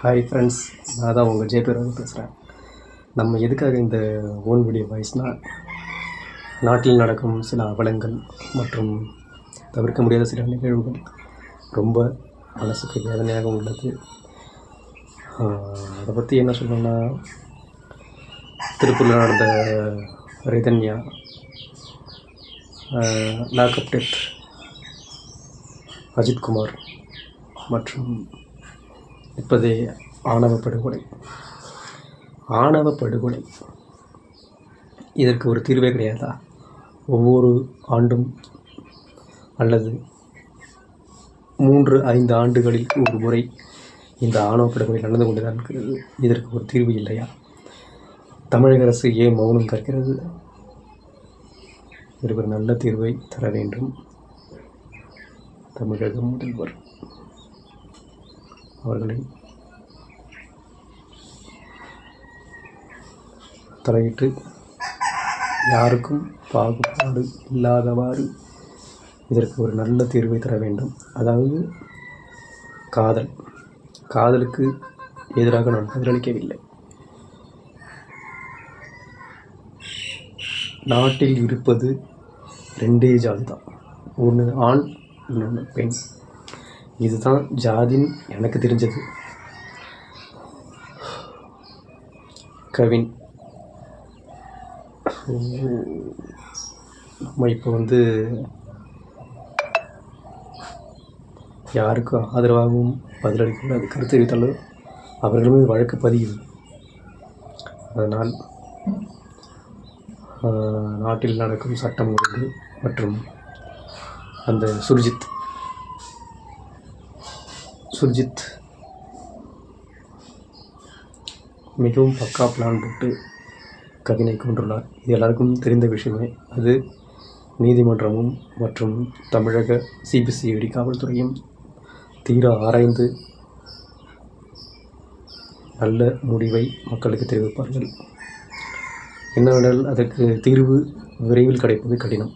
Hi friends, நான் தான் உங்கள் ஜேபி ரவி பேசுகிறேன். நம்ம எதுக்காக இந்த ஓன் வீடியோ வாய்ஸ்னால், நாட்டில் நடக்கும் சில அவலங்கள் மற்றும் தவிர்க்க முடியாத சில நிகழ்வுகள் ரொம்ப மனசுக்கு வேதனையாக உள்ளது. அதை பற்றி என்ன சொல்லணும்னா, திருப்பூரில் நடந்த ரிதன்யா லாக்அப் டெத், அஜித்குமார் மற்றும் இப்போதே ஆணவ படுகொலை இதற்கு ஒரு தீர்வே கிடையாதா? ஒவ்வொரு ஆண்டும் அல்லது 3-5 ஆண்டுகளில் ஒரு முறை இந்த ஆணவ படுகொலை நடந்து கொண்டு தான் இருக்கிறது. இதற்கு ஒரு தீர்வு இல்லையா? தமிழக அரசு ஏன் மௌனம் கற்கிறது? இதற்கு ஒரு நல்ல தீர்வை தர வேண்டும் தமிழக முதல்வர் அவர்களை தலையிட்டு யாருக்கும் பாகுபாடு இல்லாதவாறு இதற்கு ஒரு நல்ல தீர்வை தர வேண்டும். அதாவது காதலுக்கு எதிராக நான் பதிலளிக்கவில்லை. நாட்டில் இருப்பது 2 ஜாதி தான், ஒன்று ஆண், இன்னொன்று பெண். இதுதான் ஜாதின்னு எனக்கு தெரிஞ்சது. கவின் நம்ம இப்போ யாருக்கும் ஆதரவாகவும் பதிலளிக்கூடாது. கருத்து தெரிவித்தாலும் அவர்களுமே வழக்கு பதியுது. அதனால் நாட்டில் நடக்கும் சட்டம் ஒழுங்கு மற்றும் அந்த சுர்ஜித் மிகவும் பக்கா பிளான் போட்டு கவினை கொண்டுள்ளார். இது எல்லாருக்கும் தெரிந்த விஷயமே. அது நீதிமன்றமும் மற்றும் தமிழக சிபிசிஐடி காவல்துறையும் தீர ஆராய்ந்து நல்ல முடிவை மக்களுக்கு தெரிவிப்பார்கள். என்னவென்றால் அதற்கு தீர்வு விரைவில் கிடைப்பது கடினம்.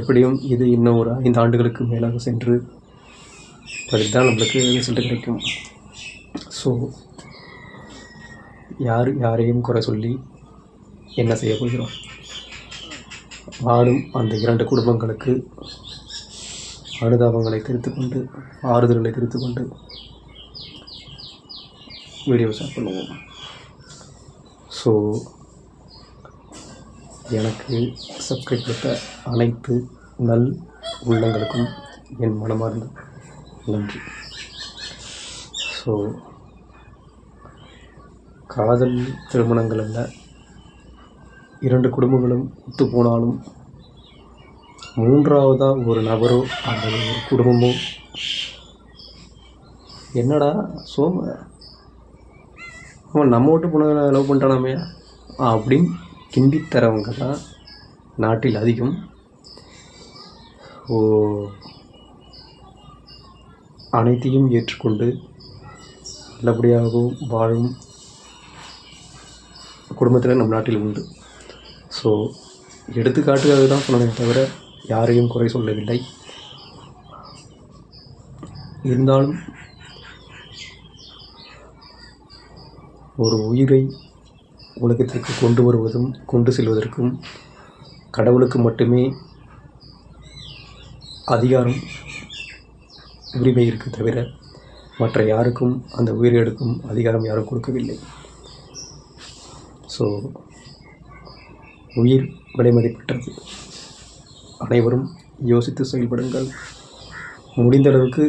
எப்படியும் இது இன்னும் ஒரு 5 ஆண்டுகளுக்கு மேலாக சென்று அதுக்கு தான் நம்மளுக்கு ரிசல்ட் கிடைக்கும். ஸோ யாரையும் குறை சொல்லி என்ன செய்ய போகிறோம்? வாடும் அந்த 2 குடும்பங்களுக்கு அனுதாபங்களை தெரிவித்துக்கொண்டு, ஆறுதல்களை தெரிவித்துக்கொண்டு வீடியோ ஸ்டார்ட் பண்ணுவோம். ஸோ எனக்கு சப்ஸ்கிரைப் கொடுத்த அனைத்து நல் உள்ளங்களுக்கும் என் மனமார்ந்த நன்றி. ஸோ காதல் திருமணங்கள் அல்ல, 2 குடும்பங்களும் ஒத்து போனாலும் 3ஆவதாக ஒரு நபரோ அல்லது ஒரு குடும்பமோ என்னடா அவன் நம்ம விட்டு போன லவ் பண்ணிட்டானாமே அப்படின்னு கிண்டித்தரவங்க தான் நாட்டில் அதிகம். அனைத்தையும் ஏற்றுக்கொண்டு நல்லபடியாகவும் வாழும் குடும்பத்தில் நம் நாட்டில் உண்டு. ஸோ எடுத்துக்காட்டுக்காக தான் சொன்னதை தவிர யாரையும் குறை சொல்லவில்லை. இருந்தாலும் ஒரு உயிரை உலகத்திற்கு கொண்டு வருவதும் கொண்டு செல்வதற்கும் கடவுளுக்கு மட்டுமே அதிகாரம், உரிமை இருக்கு தவிர மற்ற யாருக்கும் அந்த உயிரை எடுக்கும் அதிகாரம் யாரும் கொடுக்கவில்லை. ஸோ உயிர் விலை மதிப்பற்றது. அனைவரும் யோசித்து செயல்படுங்கள். முடிந்த அளவுக்கு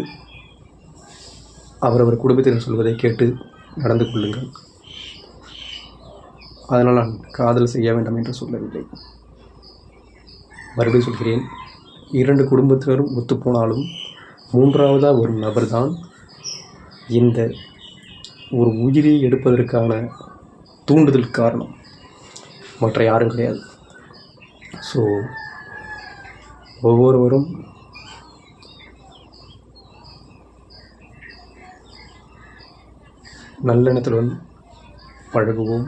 அவரவர் குடும்பத்தினர் சொல்வதை கேட்டு நடந்து கொள்ளுங்கள். அதனால் நான் காதல் செய்ய வேண்டாம் என்று சொல்லவில்லை. மறுபடியும் சொல்கிறேன், 2 குடும்பத்தினரும் ஒத்துப்போனாலும் 3ஆவதாக ஒரு நபர் தான் இந்த ஒரு உயிரை எடுப்பதற்கான தூண்டுதல் காரணம், மற்ற யாரும் கிடையாது. ஸோ ஒவ்வொருவரும் நல்லெண்ணத்துடன் பழகுவோம்,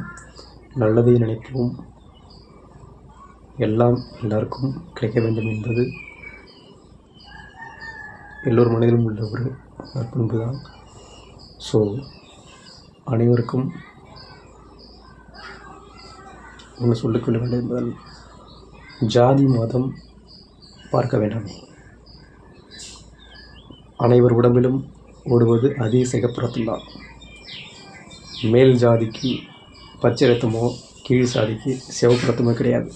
நல்லதை நினைப்போம். எல்லாம் எல்லாருக்கும் கிடைக்க வேண்டும் என்பது எல்லோர் மனதிலும் உள்ள ஒரு பண்பு தான். ஸோ அனைவருக்கும் ஒன்று சொல்லிக்கொள்ள வேண்டும் என்பதால் ஜாதி மதம் பார்க்க வேண்டாமே. அனைவர் உடம்பிலும் ஓடுவது அதே சிகப்பு ரத்தம்தான். மேல் ஜாதிக்கு பச்சை ரத்தமோ கீழ் சாதிக்கு சிவப்பு ரத்தமோ கிடையாது.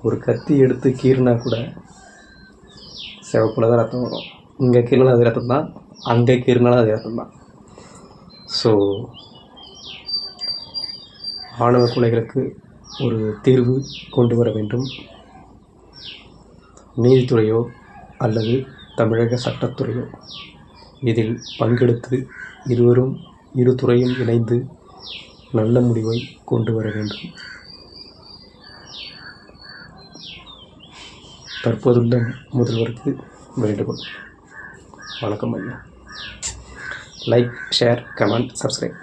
ஒரு கத்தி எடுத்து கீறினா கூட சிவப்புல தான் ரத்தம் வரும். இங்கே கீறினாலும் அது ரத்தம் தான், அங்கே கீறினாலும் அது ரத்தம் தான். ஸோ ஆணவ கொலைகளுக்கு ஒரு தீர்வு கொண்டு வர வேண்டும். நீதித்துறையோ அல்லது தமிழக சட்டத்துறையோ இதில் பங்கெடுத்து இரு துறையும் இணைந்து நல்ல முடிவை கொண்டு வர வேண்டும். தற்போதுள்ள முதல்வருக்கு வேண்டுகோள். வணக்கம் ஐயா. Like, share, comment, subscribe.